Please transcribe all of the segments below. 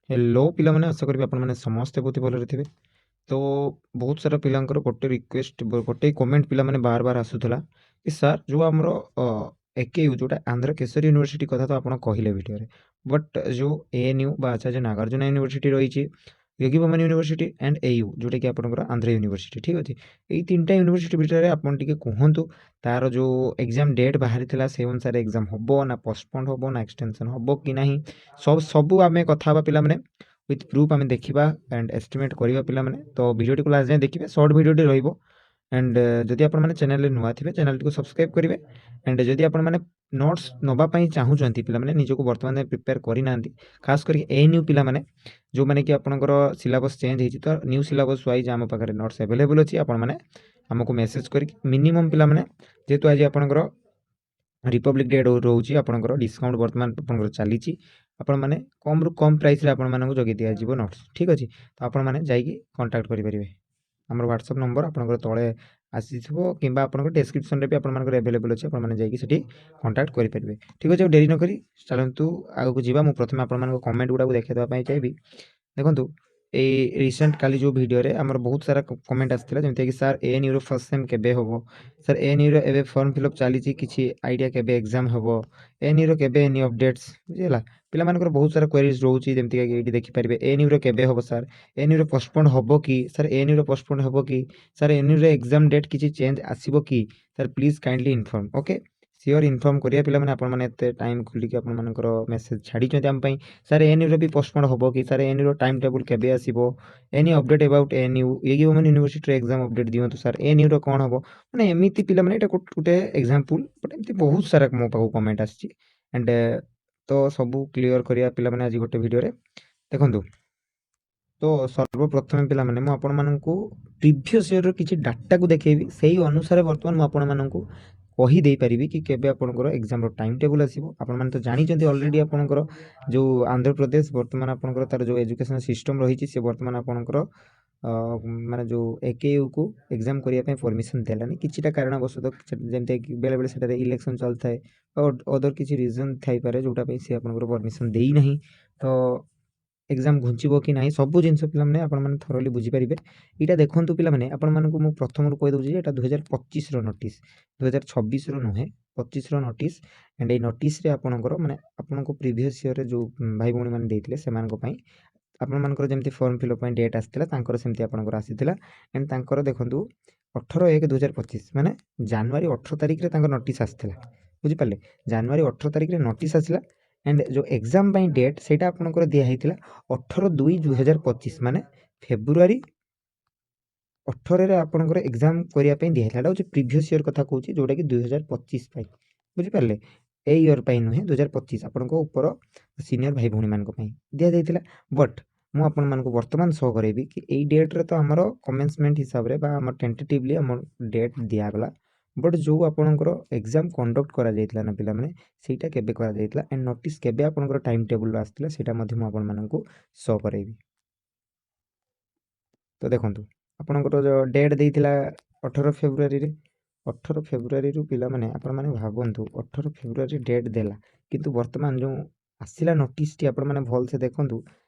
Hello पिलाମାନେ ଆଶା କରିବି ଆପଣମାନେ ସମସ୍ତେ ବହୁତ ଭଲରେ ଥିବେ। ତ ବହୁତ ସାରା ପିଲାଙ୍କର ଗୋଟେ ରିକ୍ୱେଷ୍ଟ ଗୋଟେ କମେଣ୍ଟ ପିଲାମାନେ ବାର ବାର ଆସୁଥିଲା କି ସାର୍ ଯେଉଁ ଆମର ଏକେୟୁ ଯେଉଁଟା ଆନ୍ଧ୍ର କେଶରୀ ୟୁନିଭର୍ସିଟି କଥା ତ ଆପଣ କହିଲେ ଭିଡ଼ିଓରେ, ବଟ୍ ଯେଉଁ ଏଏନ୍ୟୁ ବା ଆଚାର୍ଯ୍ୟ ନାଗାର୍ଜୁନ ୟୁନିଭର୍ସିଟି ରହିଛି, ୟୋଗୀ ବୋମନ ୟୁନିଭର୍ସିଟି ଆଣ୍ଡ ଏୟୁ ଯେଉଁଟାକି ଆପଣଙ୍କର ଆନ୍ଧ୍ର ୟୁନିଭର୍ସିଟି, ଠିକ୍ ଅଛି। ଏଇ ତିନିଟା ୟୁନିଭର୍ସିଟି ଭିତରେ ଆପଣ ଟିକେ କୁହନ୍ତୁ ତାର ଯେଉଁ ଏକ୍ଜାମ ଡେଟ୍ ବାହାରିଥିଲା ସେ ଅନୁସାରେ ଏକ୍ଜାମ ହେବ ନା ପୋଷ୍ଟପୋଣ୍ଡ ହେବ ନା ଏକ୍ସଟେନସନ୍ ହେବ କି ନାହିଁ, ସବୁ ଆମେ କଥା ହେବା ପିଲାମାନେ। ୱିଥ୍ ପ୍ରୁଫ୍ ଆମେ ଦେଖିବା ଆଣ୍ଡ ଏଷ୍ଟିମେଟ୍ କରିବା ପିଲାମାନେ। ତ ଭିଡ଼ିଓଟିକୁ ଲାଷ୍ଟ ଯାଏଁ ଦେଖିବେ, ସର୍ଟ ଭିଡ଼ିଓଟି ରହିବ। ଆଣ୍ଡ ଯଦି ଆପଣମାନେ ଚ୍ୟାନେଲରେ ନୂଆ ଥିବେ ଚ୍ୟାନେଲଟିକୁ ସବସ୍କ୍ରାଇବ୍ କରିବେ। ଆଣ୍ଡ ଯଦି ଆପଣମାନେ ନୋଟ୍ସ ନେବା ପାଇଁ ଚାହୁଁଛନ୍ତି ପିଲାମାନେ, ନିଜକୁ ବର୍ତ୍ତମାନ ପ୍ରିପେୟାର କରିନାହାନ୍ତି, ଖାସ୍ କରି ଏଏନ୍ୟୁ ପିଲାମାନେ ଯେଉଁମାନେ କି ଆପଣଙ୍କର ସିଲାବସ୍ ଚେଞ୍ଜ ହେଇଛି, ତ ନ୍ୟୁ ସିଲାବସ୍ ୱାଇଜ୍ ଆମ ପାଖରେ ନୋଟ୍ସ ଆଭେଲେବୁଲ୍ ଅଛି। ଆପଣମାନେ ଆମକୁ ମେସେଜ୍ କରିକି ମିନିମମ୍ ପିଲାମାନେ, ଯେହେତୁ ଆଜି ଆପଣଙ୍କର ରିପବ୍ଲିକ୍ ଡେ ରହୁଛି, ଆପଣଙ୍କର ଡିସ୍କାଉଣ୍ଟ ବର୍ତ୍ତମାନ ଆପଣଙ୍କର ଚାଲିଛି, ଆପଣମାନେ କମ୍ରୁ କମ୍ ପ୍ରାଇସ୍ରେ ଆପଣମାନଙ୍କୁ ଯୋଗାଇ ଦିଆଯିବ ନୋଟ୍ସ, ଠିକ୍ ଅଛି। ତ ଆପଣମାନେ ଯାଇକି କଣ୍ଟାକ୍ଟ କରିପାରିବେ। ଆମର ହ୍ୱାଟ୍ସଆପ୍ ନମ୍ବର ଆପଣଙ୍କର ତଳେ ଆସିଥିବ କିମ୍ବା ଆପଣଙ୍କ ଡେସ୍କ୍ରିପ୍ସନ୍ରେ ବି ଆପଣମାନଙ୍କର ଆଭେଲେବୁଲ୍ ଅଛି, ଆପଣମାନେ ଯାଇକି ସେଠି କଣ୍ଟାକ୍ଟ କରିପାରିବେ, ଠିକ୍ ଅଛି। ଆଉ ଡେରି ନକରି ଚାଲନ୍ତୁ ଆଗକୁ ଯିବା। ମୁଁ ପ୍ରଥମେ ଆପଣମାନଙ୍କ କମେଣ୍ଟ ଗୁଡ଼ାକୁ ଦେଖାଇ ଦେବା ପାଇଁ ଚାହିଁବି। ଦେଖନ୍ତୁ, এই রিসেন্ট কালি ଯେଉଁ ଭିଡ଼ିଓରେ ଆମର ବହୁତ ସାରା କମେଣ୍ଟ ଆସିଥିଲା, ଯେମିତିକି ସାର୍ ଏଏନ୍ୟୁର ଫର୍ଷ୍ଟ ସେମ୍ କେବେ ହେବ, ସାର୍ ଏଏନ୍ୟୁର ଏବେ ଫର୍ମ ଫିଲ୍ଅପ୍ ଚାଲିଛି, କିଛି ଆଇଡ଼ିଆ କେବେ ଏକ୍ଜାମ୍ ହେବ, ଏଏନ୍ୟୁର କେବେ ଏନି ଅପଡ଼େଟ୍ସ, ବୁଝିହେଲା। ପିଲାମାନଙ୍କର ବହୁତ ସାରା କ୍ୱେରିଜ୍ ରହୁଛି, ଯେମିତିକି ଏଇଠି ଦେଖିପାରିବେ ଏଏନ୍ୟୁର କେବେ ହେବ ସାର୍, ଏଏନ୍ୟୁର ପୋଷ୍ଟପୋଣ୍ଡ ହେବ କି ସାର୍, ଏଏନ୍ୟୁର ପୋଷ୍ଟପୋଣ୍ଡ ହେବ କି ସାର୍, ଏଏନ୍ୟୁର ଏକ୍ଜାମ୍ ଡେଟ୍ କିଛି ଚେଞ୍ଜ ଆସିବ କି sir, please kindly inform. Okay, sure inform କରିବା ପିଲାମାନେ। ଆପଣମାନେ ଏତେ ଟାଇମ୍ ଖୋଲିକି ଆପଣମାନଙ୍କର ମେସେଜ୍ ଛାଡ଼ିଛନ୍ତି ଆମ ପାଇଁ। ସାର୍ ଏଏନ୍ୟୁର ବି ପୋଷ୍ଟପୋଣ୍ଡ ହେବ କି ସାର୍, ଏଏନ୍ୟୁର ଟାଇମ୍ ଟେବୁଲ୍ କେବେ ଆସିବ, any update about ANU, Yogi Vemana ୟୁନିଭର୍ସିଟିର ଏକ୍ଜାମ୍ ଅପଡ଼େଟ୍ ଦିଅନ୍ତୁ ସାର୍, ଏଏନ୍ୟୁର କ'ଣ ହେବ, ମାନେ ଏମିତି ପିଲାମାନେ। ଏଇଟା ଗୋଟେ ଏକ୍ଜାମ୍ପଲ୍, ବଟ୍ ଏମିତି ବହୁତ ସାରା ମୋ ପାଖକୁ କମେଣ୍ଟ ଆସିଛି। ଆଣ୍ଡ ତ ସବୁ କ୍ଲିଅର୍ କରିବା ପିଲାମାନେ ଆଜି ଗୋଟେ ଭିଡ଼ିଓରେ। ଦେଖନ୍ତୁ, ତ ସର୍ବପ୍ରଥମେ ପିଲାମାନେ ମୁଁ ଆପଣମାନଙ୍କୁ ପ୍ରିଭିୟସ୍ ଇୟର୍ର କିଛି ଡାଟାକୁ ଦେଖେଇବି, ସେଇ ଅନୁସାରେ ବର୍ତ୍ତମାନ ମୁଁ ଆପଣମାନଙ୍କୁ କହିଦେଇପାରିବି କି କେବେ ଆପଣଙ୍କର ଏକ୍ଜାମ୍ର ଟାଇମ୍ ଟେବୁଲ୍ ଆସିବ। ଆପଣମାନେ ତ ଜାଣିଛନ୍ତି ଅଲରେଡ଼ି, ଆପଣଙ୍କର ଯେଉଁ ଆନ୍ଧ୍ରପ୍ରଦେଶ ବର୍ତ୍ତମାନ ଆପଣଙ୍କର ତା'ର ଯେଉଁ ଏଜୁକେସନ୍ ସିଷ୍ଟମ୍ ରହିଛି, ସେ ବର୍ତ୍ତମାନ ଆପଣଙ୍କର ମାନେ ଯେଉଁ ଏକେୟୁକୁ ଏକ୍ଜାମ୍ କରିବା ପାଇଁ ପରମିସନ୍ ଦେଲାନି କିଛିଟା କାରଣବଶତଃ, ଯେମିତିକି ବେଳେବେଳେ ସେଠାରେ ଇଲେକ୍ସନ୍ ଚାଲିଥାଏ ବା ଅଦର କିଛି ରିଜନ୍ ଥାଇପାରେ ଯେଉଁଟା ପାଇଁ ସେ ଆପଣଙ୍କର ପରମିସନ୍ ଦେଇନାହିଁ। ତ ଏକ୍ଜାମ୍ ଘୁଞ୍ଚିବ କି ନାହିଁ, ସବୁ ଜିନିଷ ପିଲାମାନେ ଆପଣମାନେ ଥରୋଲି ବୁଝିପାରିବେ। ଏଇଟା ଦେଖନ୍ତୁ ପିଲାମାନେ, ଆପଣମାନଙ୍କୁ ମୁଁ ପ୍ରଥମରୁ କହିଦେଉଛି ଯେ ଏଇଟା 2025ର ନୋଟିସ୍, 2026ର ନୁହେଁ, 25ର ନୋଟିସ୍। ଆଣ୍ଡ ଏଇ ନୋଟିସ୍ରେ ଆପଣଙ୍କର ମାନେ ଆପଣଙ୍କ ପ୍ରିଭିୟସ୍ ଇୟର୍ରେ ଯେଉଁ ଭାଇ ଭଉଣୀମାନେ ଦେଇଥିଲେ ସେମାନଙ୍କ ପାଇଁ, ଆପଣମାନଙ୍କର ଯେମିତି ଫର୍ମ ଫିଲ୍ଅପ୍ ପାଇଁ ଡେଟ୍ ଆସିଥିଲା, ତାଙ୍କର ସେମିତି ଆପଣଙ୍କର ଆସିଥିଲା। ଆଣ୍ଡ ତାଙ୍କର ଦେଖନ୍ତୁ 18/1/2025 ମାନେ ଜାନୁଆରୀ 18 ତାରିଖରେ ତାଙ୍କ ନୋଟିସ୍ ଆସିଥିଲା, ବୁଝିପାରିଲେ। ଜାନୁଆରୀ 18 ତାରିଖରେ ନୋଟିସ୍ ଆସିଲା। ଆଣ୍ଡ ଯେଉଁ ଏକ୍ଜାମ୍ ପାଇଁ ଡେଟ୍ ସେଇଟା ଆପଣଙ୍କର ଦିଆହେଇଥିଲା 18/2/2025 ମାନେ ଫେବୃଆରୀ 18ରେ ଆପଣଙ୍କର ଏକ୍ଜାମ୍ କରିବା ପାଇଁ ଦିଆହେଇଥିଲା। ଏଇଟା ହେଉଛି ପ୍ରିଭିୟସ୍ ଇୟର୍ କଥା କହୁଛି, ଯେଉଁଟାକି 2025 ପାଇଁ, ବୁଝିପାରିଲେ। ଏଇ ଇୟର୍ ପାଇଁ ନୁହେଁ, 2025 ଆପଣଙ୍କ ଉପର ସିନିୟର ଭାଇ ଭଉଣୀମାନଙ୍କ ପାଇଁ ଦିଆଯାଇଥିଲା। ବଟ୍ ମୁଁ ଆପଣମାନଙ୍କୁ ବର୍ତ୍ତମାନ ଶୋ କରେଇବି କି ଏଇ ଡେଟ୍ରେ ତ ଆମର କମେନ୍ସମେଣ୍ଟ ହିସାବରେ ବା ଆମର ଟେଣ୍ଟେଟିଭଲି ଆମ ଡେଟ୍ ଦିଆଗଲା, ବଟ୍ ଯେଉଁ ଆପଣଙ୍କର ଏକ୍ଜାମ୍ କଣ୍ଡକ୍ଟ କରାଯାଇଥିଲା ନା ପିଲାମାନେ, ସେଇଟା କେବେ କରାଯାଇଥିଲା ଆଣ୍ଡ ନୋଟିସ୍ କେବେ ଆପଣଙ୍କର ଟାଇମ୍ ଟେବୁଲ୍ ଆସିଥିଲା, ସେଇଟା ମଧ୍ୟ ମୁଁ ଆପଣମାନଙ୍କୁ ଶୋ କରେଇବି। ତ ଦେଖନ୍ତୁ, ଆପଣଙ୍କର ଯେଉଁ ଡେଟ୍ ଦେଇଥିଲା 18 ଫେବୃଆରୀରେ, 18 ଫେବୃଆରୀରୁ ପିଲାମାନେ ଆପଣମାନେ ଭାବନ୍ତୁ 18 ଫେବୃଆରୀ ଡେଟ୍ ଦେଲା, କିନ୍ତୁ ବର୍ତ୍ତମାନ ଯେଉଁ ଆସିଲା ନୋଟିସ୍ଟି ଆପଣମାନେ ଭଲସେ ଦେଖନ୍ତୁ,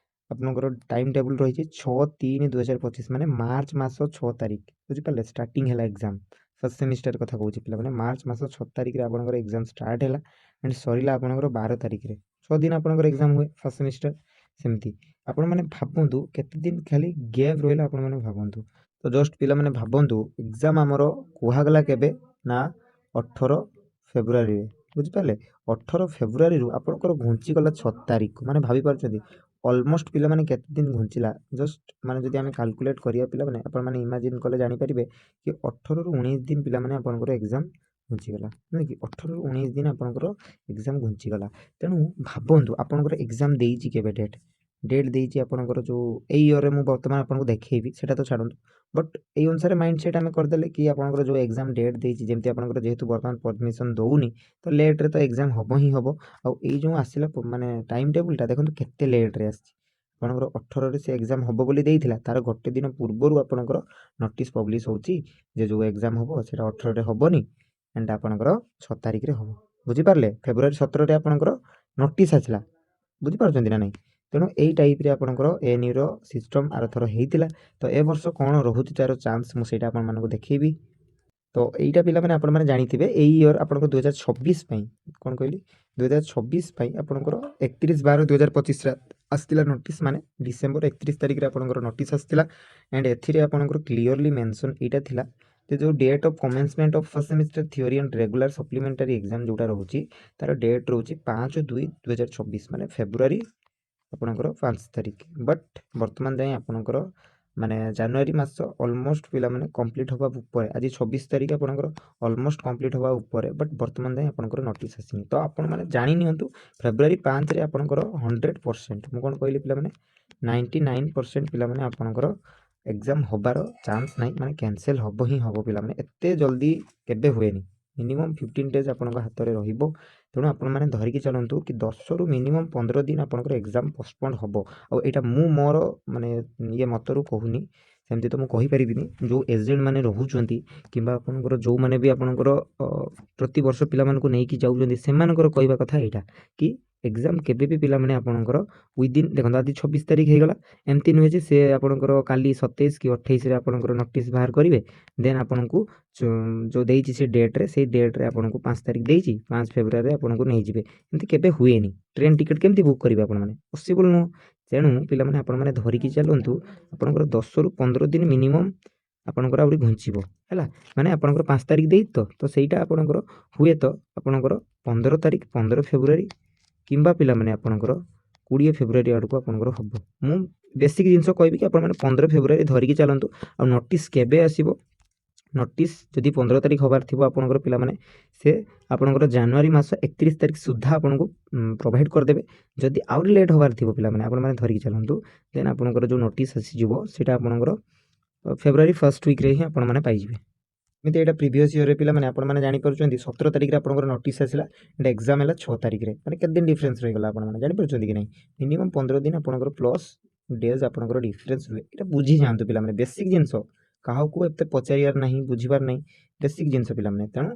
ଆପଣଙ୍କର ଟାଇମ୍ ଟେବୁଲ୍ ରହିଛି 6/3/2025 ମାନେ ମାର୍ଚ୍ଚ ମାସ 6 ତାରିଖ, ବୁଝିପାରିଲେ। ଷ୍ଟାର୍ଟିଂ ହେଲା ଏକ୍ଜାମ୍, ଫାର୍ଷ୍ଟ ସେମିଷ୍ଟାର କଥା କହୁଛି ପିଲାମାନେ। ମାର୍ଚ୍ଚ ମାସ 6 ତାରିଖରେ ଆପଣଙ୍କର ଏକ୍ଜାମ୍ ଷ୍ଟାର୍ଟ ହେଲା ଆଣ୍ଡ ସରିଲା ଆପଣଙ୍କର 12 ତାରିଖରେ। 6 ଦିନ ଆପଣଙ୍କର ଏକ୍ଜାମ୍ ହୁଏ ଫାର୍ଷ୍ଟ ସେମିଷ୍ଟାର। ସେମିତି ଆପଣମାନେ ଭାବନ୍ତୁ କେତେ ଦିନ ଖାଲି ଗ୍ୟାପ୍ ରହିଲା, ଆପଣମାନେ ଭାବନ୍ତୁ। ତ ଜଷ୍ଟ ପିଲାମାନେ ଭାବନ୍ତୁ, ଏକ୍ଜାମ୍ ଆମର କୁହାଗଲା କେବେ ନା 18 ଫେବୃଆରୀରେ, ବୁଝିପାରିଲେ। 18 ଫେବୃଆରୀରୁ ଆପଣଙ୍କର ଘୁଞ୍ଚିଗଲା 6 ତାରିଖ, ମାନେ ଭାବିପାରୁଛନ୍ତି ଅଲମୋଷ୍ଟ ପିଲାମାନେ କେତେ ଦିନ ଘୁଞ୍ଚିଲା। ଜଷ୍ଟ ମାନେ ଯଦି ଆମେ କାଲକୁଲେଟ୍ କରିବା ପିଲାମାନେ, ଆପଣମାନେ ଇମାଜିନ୍ କଲେ ଜାଣିପାରିବେ କି 18ରୁ 19 ଦିନ ପିଲାମାନେ ଆପଣଙ୍କର ଏକ୍ଜାମ୍ ଘୁଞ୍ଚିଗଲା, ନୁହେଁ କି। 18ରୁ 19 ଦିନ ଆପଣଙ୍କର ଏକ୍ଜାମ୍ ଘୁଞ୍ଚିଗଲା। ତେଣୁ ଭାବନ୍ତୁ ଆପଣଙ୍କର ଏକ୍ଜାମ୍ ଦେଇଛି କେବେ ଡେଟ୍ ଦେଇଛି ଆପଣଙ୍କର ଯେଉଁ ଏଇ ଇୟର୍ରେ ମୁଁ ବର୍ତ୍ତମାନ ଆପଣଙ୍କୁ ଦେଖେଇବି, ସେଇଟା ତ ଛାଡ଼ନ୍ତୁ। ବଟ୍ ଏଇ ଅନୁସାରେ ମାଇଣ୍ଡ ସେଟ୍ ଆମେ କରିଦେଲେ କି ଆପଣଙ୍କର ଯେଉଁ ଏକ୍ଜାମ୍ ଡେଟ୍ ଦେଇଛି, ଯେମିତି ଆପଣଙ୍କର ଯେହେତୁ ବର୍ତ୍ତମାନ ପରମିସନ୍ ଦେଉନି, ତ ଲେଟ୍ରେ ତ ଏକ୍ଜାମ୍ ହେବ ହିଁ ହେବ। ଆଉ ଏଇ ଯେଉଁ ଆସିଲା ମାନେ ଟାଇମ୍ ଟେବୁଲ୍ଟା ଦେଖନ୍ତୁ କେତେ ଲେଟ୍ରେ ଆସିଛି। ଆପଣଙ୍କର 18ରେ ସେ ଏକ୍ଜାମ୍ ହେବ ବୋଲି ଦେଇଥିଲା, ତା'ର ଗୋଟେ ଦିନ ପୂର୍ବରୁ ଆପଣଙ୍କର ନୋଟିସ୍ ପବ୍ଲିଶ୍ ହେଉଛି ଯେ ଯେଉଁ ଏକ୍ଜାମ୍ ହେବ ସେଇଟା 18ରେ ହେବନି ଆଣ୍ଡ ଆପଣଙ୍କର 6 ତାରିଖରେ ହେବ, ବୁଝିପାରିଲେ। ଫେବୃଆରୀ 17ରେ ଆପଣଙ୍କର ନୋଟିସ୍ ଆସିଲା, ବୁଝିପାରୁଛନ୍ତି ନା ନାହିଁ। ତେଣୁ ଏଇ ଟାଇପ୍ରେ ଆପଣଙ୍କର ଏଏନ୍ୟୁର ସିଷ୍ଟମ୍ ଆରଥର ହେଇଥିଲା। ତ ଏ ବର୍ଷ କ'ଣ ରହୁଛି ତା'ର ଚାନ୍ସ ମୁଁ ସେଇଟା ଆପଣମାନଙ୍କୁ ଦେଖେଇବି। ତ ଏଇଟା ପିଲାମାନେ ଆପଣମାନେ ଜାଣିଥିବେ ଏଇ ଇୟର୍ ଆପଣଙ୍କ 2026 ପାଇଁ କ'ଣ କହିଲି 2026 ପାଇଁ ଆପଣଙ୍କର 31/12/2025ରେ ଆସିଥିଲା ନୋଟିସ୍, ମାନେ ଡିସେମ୍ବର 31 ତାରିଖରେ ଆପଣଙ୍କର ନୋଟିସ୍ ଆସିଥିଲା। ଆଣ୍ଡ ଏଥିରେ ଆପଣଙ୍କର କ୍ଲିୟରଲି ମେନସନ୍ ଏଇଟା ଥିଲା ଯେ ଯେଉଁ date of କମେନ୍ସମେଣ୍ଟ of first semester theory and regular supplementary exam ଯେଉଁଟା ରହୁଛି ତା'ର ଡେଟ୍ ରହୁଛି 5/2/2024, ମାନେ ଫେବୃଆରୀ ଆପଣଙ୍କର 5 ତାରିଖ। ବଟ୍ ବର୍ତ୍ତମାନ ଯାଏଁ ଆପଣଙ୍କର ମାନେ ଜାନୁଆରୀ ମାସ ଅଲମୋଷ୍ଟ ପିଲାମାନେ କମ୍ପ୍ଲିଟ୍ ହେବା ଉପରେ, ଆଜି 26 ତାରିଖ ଆପଣଙ୍କର ଅଲମୋଷ୍ଟ କମ୍ପ୍ଲିଟ୍ ହେବା ଉପରେ, ବଟ୍ ବର୍ତ୍ତମାନ ଯାଏଁ ଆପଣଙ୍କର ନୋଟିସ୍ ଆସିନି। ତ ଆପଣମାନେ ଜାଣି ନିଅନ୍ତୁ ଫେବୃଆରୀ 5ରେ ଆପଣଙ୍କର 100%, ମୁଁ କ'ଣ କହିଲି ପିଲାମାନେ 99% ପିଲାମାନେ ଆପଣଙ୍କର ଏକ୍ଜାମ୍ ହେବାର ଚାନ୍ସ ନାହିଁ, ମାନେ କ୍ୟାନସେଲ୍ ହେବ ହିଁ ହେବ ପିଲାମାନେ। ଏତେ ଜଲ୍ଦି କେବେ ହୁଏନି, ମିନିମମ୍ 15 ଡେଜ୍ ଆପଣଙ୍କ ହାତରେ ରହିବ। ତେଣୁ ଆପଣମାନେ ଧରିକି ଚାଲନ୍ତୁ କି 10ରୁ ମିନିମମ୍ 15 ଦିନ ଆପଣଙ୍କର ଏକ୍ଜାମ୍ ପୋଷ୍ଟପୋଣ୍ଡ ହେବ। ଆଉ ଏଇଟା ମୁଁ ମୋର ମାନେ ଇଏ ମତରୁ କହୁନି, ସେମିତି ତ ମୁଁ କହିପାରିବିନି। ଯେଉଁ ଏଜେଣ୍ଟ ମାନେ ରହୁଛନ୍ତି କିମ୍ବା ଆପଣଙ୍କର ଯେଉଁମାନେ ବି ଆପଣଙ୍କର ପ୍ରତିବର୍ଷ ପିଲାମାନଙ୍କୁ ନେଇକି ଯାଉଛନ୍ତି ସେମାନଙ୍କର କହିବା କଥା ଏଇଟା କି ଏକ୍ଜାମ୍ କେବେ ବି ପିଲାମାନେ ଆପଣଙ୍କର ୱିଦିନ୍, ଦେଖନ୍ତୁ ଆଜି 26 ତାରିଖ ହେଇଗଲା, ଏମିତି ନୁହେଁ ଯେ ସେ ଆପଣଙ୍କର କାଲି 27 କି 28ରେ ଆପଣଙ୍କର ନୋଟିସ୍ ବାହାର କରିବେ, ଦେନ୍ ଆପଣଙ୍କୁ ଯେଉଁ ଦେଇଛି ସେ ଡେଟ୍ରେ, ସେଇ ଡେଟ୍ରେ ଆପଣଙ୍କୁ 5 ତାରିଖ ଦେଇଛି, 5 ଫେବୃଆରୀରେ ଆପଣଙ୍କୁ ନେଇଯିବେ। ଏମିତି କେବେ ହୁଏନି। ଟ୍ରେନ୍ ଟିକେଟ୍ କେମିତି ବୁକ୍ କରିବେ ଆପଣମାନେ? ପସିବଲ୍ ନୁହଁ। ତେଣୁ ପିଲାମାନେ ଆପଣମାନେ ଧରିକି ଚାଲନ୍ତୁ ଆପଣଙ୍କର 10ରୁ 15 ଦିନ ମିନିମମ୍ ଆପଣଙ୍କର ଆହୁରି ଘୁଞ୍ଚିବ ହେଲା। ମାନେ ଆପଣଙ୍କର 5 ତାରିଖ ଦେଇଛି ତ ସେଇଟା ଆପଣଙ୍କର ହୁଏ ତ ଆପଣଙ୍କର 15 ତାରିଖ, 15 ଫେବୃଆରୀ କିମ୍ବା ପିଲାମାନେ ଆପଣଙ୍କର 20 ଫେବୃଆରୀ ଆଡ଼କୁ ଆପଣଙ୍କର ହେବ। ମୁଁ ବେସିକ୍ ଜିନିଷ କହିବି କି ଆପଣମାନେ 15 ଫେବୃଆରୀ ଧରିକି ଚାଲନ୍ତୁ। ଆଉ ନୋଟିସ୍ କେବେ ଆସିବ? ନୋଟିସ୍ ଯଦି 15 ତାରିଖ ହେବାର ଥିବ ଆପଣଙ୍କର ପିଲାମାନେ, ସେ ଆପଣଙ୍କର ଜାନୁଆରୀ ମାସ 31 ତାରିଖ ସୁଦ୍ଧା ଆପଣଙ୍କୁ ପ୍ରୋଭାଇଡ଼ କରିଦେବେ। ଯଦି ଆହୁରି ଲେଟ୍ ହେବାର ଥିବ ପିଲାମାନେ, ଆପଣମାନେ ଧରିକି ଚାଲନ୍ତୁ, ଦେନ୍ ଆପଣଙ୍କର ଯେଉଁ ନୋଟିସ୍ ଆସିଯିବ ସେଇଟା ଆପଣଙ୍କର ଫେବୃଆରୀ ଫାର୍ଷ୍ଟ ୱିକ୍ରେ ହିଁ ଆପଣମାନେ ପାଇଯିବେ। ଏମିତି ଏଇଟା ପ୍ରିଭିୟସ୍ ଇୟର୍ରେ ପିଲାମାନେ ଆପଣମାନେ ଜାଣିପାରୁଛନ୍ତି 17 ତାରିଖରେ ଆପଣଙ୍କର ନୋଟିସ୍ ଆସିଲା, ଏଇଟା ଏକ୍ଜାମ୍ ହେଲା 6 ତାରିଖରେ, ମାନେ କେତେ ଦିନ ଡିଫରେନ୍ସ ରହିଗଲା ଆପଣମାନେ ଜାଣିପାରୁଛନ୍ତି କି ନାହିଁ? ମିନିମମ୍ 15 ଦିନ ଆପଣଙ୍କର ପ୍ଲସ୍ ଡେଜ୍ ଆପଣଙ୍କର ଡିଫରେନ୍ସ ରୁହେ। ଏଇଟା ବୁଝିଯାଆନ୍ତୁ ପିଲାମାନେ, ବେସିକ୍ ଜିନିଷ, କାହାକୁ ଏତେ ପଚାରିବାର ନାହିଁ, ବୁଝିବାର ନାହିଁ, ବେସିକ୍ ଜିନିଷ ପିଲାମାନେ। ତେଣୁ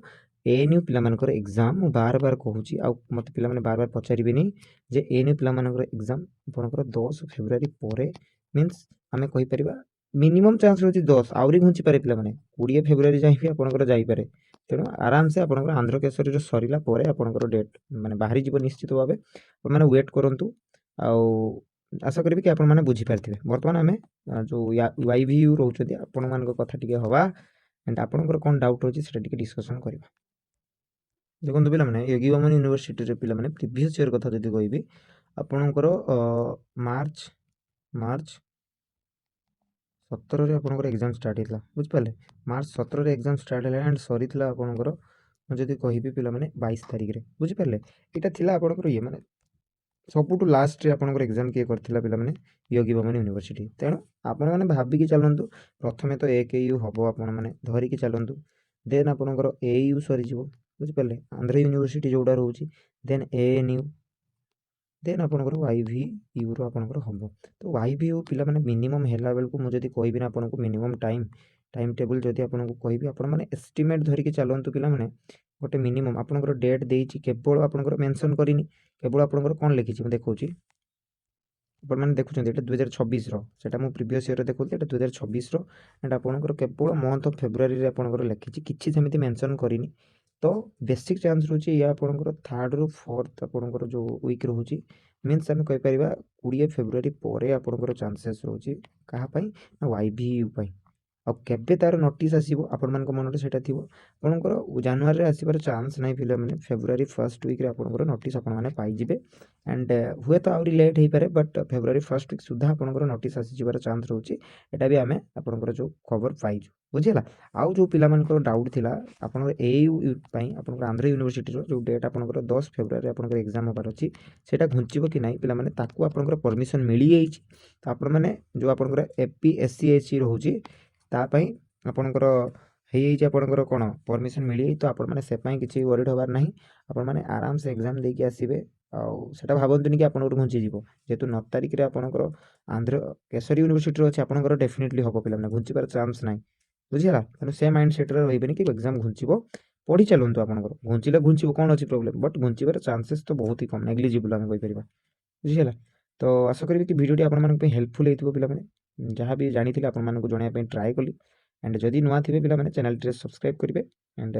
ଏଏନ୍ୟୁ ପିଲାମାନଙ୍କର ଏକ୍ଜାମ୍ ମୁଁ ବାର କହୁଛି, ଆଉ ମୋତେ ପିଲାମାନେ ବାର ପଚାରିବେନି ଯେ ଏଏନ୍ୟୁ ପିଲାମାନଙ୍କର ଏକ୍ଜାମ୍ ଆପଣଙ୍କର 10 ଫେବୃଆରୀ ପରେ, ମିନ୍ସ ଆମେ କହିପାରିବା ମିନିମମ୍ ଚାନ୍ସ ରହୁଛି 10, ଆହୁରି ଘୁଞ୍ଚିପାରେ ପିଲାମାନେ, 20 ଫେବୃଆରୀ ଯାଏଁ ବି ଆପଣଙ୍କର ଯାଇପାରେ। ତେଣୁ ଆରାମସେ ଆପଣଙ୍କର ଆନ୍ଧ୍ର କେଶରୀର ସରିଲା ପରେ ଆପଣଙ୍କର ଡେଟ୍ ମାନେ ବାହାରିଯିବ ନିଶ୍ଚିତ ଭାବେ। ଆପଣମାନେ ୱେଟ୍ କରନ୍ତୁ, ଆଉ ଆଶା କରିବି କି ଆପଣମାନେ ବୁଝିପାରିଥିବେ। ବର୍ତ୍ତମାନ ଆମେ ଯେଉଁ YVU ରହୁଛନ୍ତି ଆପଣମାନଙ୍କ କଥା ଟିକେ ହେବା, ଆଣ୍ଡ ଆପଣଙ୍କର କ'ଣ ଡାଉଟ୍ ରହୁଛି ସେଇଟା ଟିକେ ଡିସ୍କସନ୍ କରିବା। ଦେଖନ୍ତୁ ପିଲାମାନେ, ୟୋଗୀ ୱୁମେନ୍ ୟୁନିଭର୍ସିଟିରେ ପିଲାମାନେ ପ୍ରିଭିୟସ୍ ଇୟର୍ କଥା ଯଦି କହିବି ଆପଣଙ୍କର ମାର୍ଚ୍ଚ 17ରେ ଆପଣଙ୍କର ଏକ୍ଜାମ୍ ଷ୍ଟାର୍ଟ ହେଇଥିଲା, ବୁଝିପାରିଲେ? ମାର୍ଚ୍ଚ 17ରେ ଏକ୍ଜାମ୍ ଷ୍ଟାର୍ଟ ହେଲା ଆଣ୍ଡ ସରିଥିଲା ଆପଣଙ୍କର ମୁଁ ଯଦି କହିବି ପିଲାମାନେ 22 ତାରିଖରେ, ବୁଝିପାରିଲେ? ଏଇଟା ଥିଲା ଆପଣଙ୍କର ଇଏ, ମାନେ ସବୁଠୁ ଲାଷ୍ଟରେ ଆପଣଙ୍କର ଏକ୍ଜାମ୍ କିଏ କରିଥିଲା ପିଲାମାନେ? ୟୋଗୀ ୱୁମେନ୍ ୟୁନିଭର୍ସିଟି। ତେଣୁ ଆପଣମାନେ ଭାବିକି ଚାଲନ୍ତୁ, ପ୍ରଥମେ ତ AKU ହେବ, ଆପଣମାନେ ଧରିକି ଚାଲନ୍ତୁ, ଦେନ୍ ଆପଣଙ୍କର AU ସରିଯିବ, ବୁଝିପାରିଲେ? ଆନ୍ଧ୍ର ୟୁନିଭର୍ସିଟି ଯେଉଁଟା ରହୁଛି, ଦେନ୍ ANU, ଦେନ୍ ଆପଣଙ୍କର YVUର ଆପଣଙ୍କର ହେବ। ତ YVU ପିଲାମାନେ ମିନିମମ୍ ହେଲା ବେଳକୁ ମୁଁ ଯଦି କହିବି ନା ଆପଣଙ୍କୁ ମିନିମମ୍ ଟାଇମ୍ ଟେବୁଲ୍ ଯଦି ଆପଣଙ୍କୁ କହିବି, ଆପଣମାନେ ଏଷ୍ଟିମେଟ୍ ଧରିକି ଚାଲନ୍ତୁ ପିଲାମାନେ। ଗୋଟେ ମିନିମମ୍ ଆପଣଙ୍କର ଡେଟ୍ ଦେଇଛି, କେବଳ ଆପଣଙ୍କର ମେନସନ୍ କରିନି, କେବଳ ଆପଣଙ୍କର କ'ଣ ଲେଖିଛି ମୁଁ ଦେଖାଉଛି। ଆପଣମାନେ ଦେଖୁଛନ୍ତି ଏଇଟା 2026ର, ସେଇଟା ମୁଁ ପ୍ରିଭିୟସ୍ ଇୟର୍ରେ ଦେଖୁଥିଲି, ଏଇଟା 2026ର। ଆଣ୍ଡ ଆପଣଙ୍କର କେବଳ ମନ୍ଥ ଅଫ୍ ଫେବୃଆରୀରେ ଆପଣଙ୍କର ଲେଖିଛି, କିଛି ସେମିତି ମେନସନ୍ କରିନି। ତ ବେସିକ୍ ଚାନ୍ସ ରହୁଛି ଇଏ ଆପଣଙ୍କର 3ରୁ 4th ଆପଣଙ୍କର ଯେଉଁ ୱିକ୍ ରହୁଛି, ମିନ୍ସ ଆମେ କହିପାରିବା 20 ଫେବୃଆରୀ ପରେ ଆପଣଙ୍କର ଚାନ୍ସେସ୍ ରହୁଛି। କାହା ପାଇଁ? ନା YVU ପାଇଁ। ଆଉ କେବେ ତା'ର ନୋଟିସ୍ ଆସିବ ଆପଣମାନଙ୍କ ମନରେ ସେଇଟା ଥିବ। ଆପଣଙ୍କର ଜାନୁଆରୀରେ ଆସିବାର ଚାନ୍ସ ନାହିଁ ପିଲାମାନେ, ଫେବୃଆରୀ ଫାର୍ଷ୍ଟ ୱିକ୍ରେ ଆପଣଙ୍କର ନୋଟିସ୍ ଆପଣମାନେ ପାଇଯିବେ। ଆଣ୍ଡ ହୁଏତ ଆହୁରି ଲେଟ୍ ହେଇପାରେ, ବଟ୍ ଫେବୃଆରୀ ଫାର୍ଷ୍ଟ ୱିକ୍ ସୁଦ୍ଧା ଆପଣଙ୍କର ନୋଟିସ୍ ଆସିଯିବାର ଚାନ୍ସ ରହୁଛି। ଏଇଟା ବି ଆମେ ଆପଣଙ୍କର ଯେଉଁ ଖବର ପାଇଛୁ, ବୁଝିହେଲା? ଆଉ ଯେଉଁ ପିଲାମାନଙ୍କର ଡାଉଟ୍ ଥିଲା ଆପଣଙ୍କର AU ପାଇଁ, ଆପଣଙ୍କର ଆନ୍ଧ୍ର ୟୁନିଭର୍ସିଟିର ଯେଉଁ ଡେଟ୍ ଆପଣଙ୍କର 10 ଫେବୃଆରୀରେ ଆପଣଙ୍କର ଏକ୍ଜାମ୍ ହେବାର ଅଛି, ସେଇଟା ଘୁଞ୍ଚିବ କି ନାହିଁ ପିଲାମାନେ, ତାକୁ ଆପଣଙ୍କର ପରମିସନ୍ ମିଳିଯାଇଛି। ତ ଆପଣମାନେ ଯେଉଁ ଆପଣଙ୍କର APSC ରହୁଛି ତା ପାଇଁ ଆପଣଙ୍କର ହେଇଯାଇଛି, ଆପଣଙ୍କର କ'ଣ ପରମିସନ୍ ମିଳିଯାଇଛି। ତ ଆପଣମାନେ ସେ ପାଇଁ କିଛି ୱରିଡ୍ ହେବାର ନାହିଁ, ଆପଣମାନେ ଆରାମସେ ଏକ୍ଜାମ୍ ଦେଇକି ଆସିବେ। ଆଉ ସେଇଟା ଭାବନ୍ତୁନି କି ଆପଣଙ୍କର ଘୁଞ୍ଚିଯିବ, ଯେହେତୁ 9 ତାରିଖରେ ଆପଣଙ୍କର ଆନ୍ଧ୍ର କେଶରୀ ୟୁନିଭର୍ସିଟିର ଅଛି, ଆପଣଙ୍କର ଡେଫିନେଟଲି ହେବ ପିଲାମାନେ, ଘୁଞ୍ଚିବାର ଚାନ୍ସ ନାହିଁ, ବୁଝିହେଲା? ତେଣୁ ସେ ମାଇଣ୍ଡ ସେଟ୍ରେ ରହିବେନି କି ଏକ୍ଜାମ୍ ଘୁଞ୍ଚିବ। ପଢ଼ି ଚାଲନ୍ତୁ, ଆପଣଙ୍କର ଘୁଞ୍ଚିଲେ ଘୁଞ୍ଚିବ, କ'ଣ ଅଛି ପ୍ରୋବ୍ଲେମ୍, ବଟ୍ ଘୁଞ୍ଚିବାର ଚାନ୍ସେସ୍ ତ ବହୁତ ହି କମ୍, ନେଗ୍ଲିଜିବୁଲ୍ ଆମେ କହିପାରିବା, ବୁଝିହେଲା? तो आशा करिबि कि भिडियोटी आपनମାନଙ୍କ ପାଇଁ हेल्पफुल ହେଇଥିବ ପିଲାମାନେ। ଯାହା ବି ଜାଣିଥିଲେ ଆପଣମାନଙ୍କୁ ଜଣାଇବା ପାଇଁ ଟ୍ରାଏ କଲି। एंड जदि नुआ थे पिलामाने चैनल सब्सक्राइब करेंगे। एंड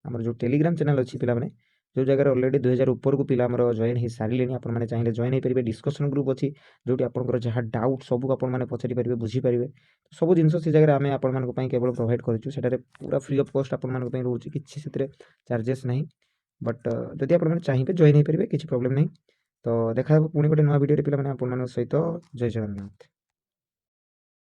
आमर जो टेलीग्राम चैनल अच्छी पिलामाने जो जगह ऑलरेडी 2000 ऊपर को पिला हमर जॉइन हो सारे आपने चाहिए जॉइन हो पारे। डिस्कशन ग्रुप अच्छी जो आपंकर जहाँ डाउट सब आपने पचारि पारे बुझीपारे सब जिन से जगह आम आपण केवल प्रोवाइड करें पूरा फ्री ऑफ कॉस्ट आपण रोचे किसी से चार्जेस ना। बट जदि आपने चाहिए जॉइन हो पारे किसी प्रॉब्लम नहीं। तो देखा पुणी गोटे नुआ वीडियो पे सहित जय जगन्नाथ।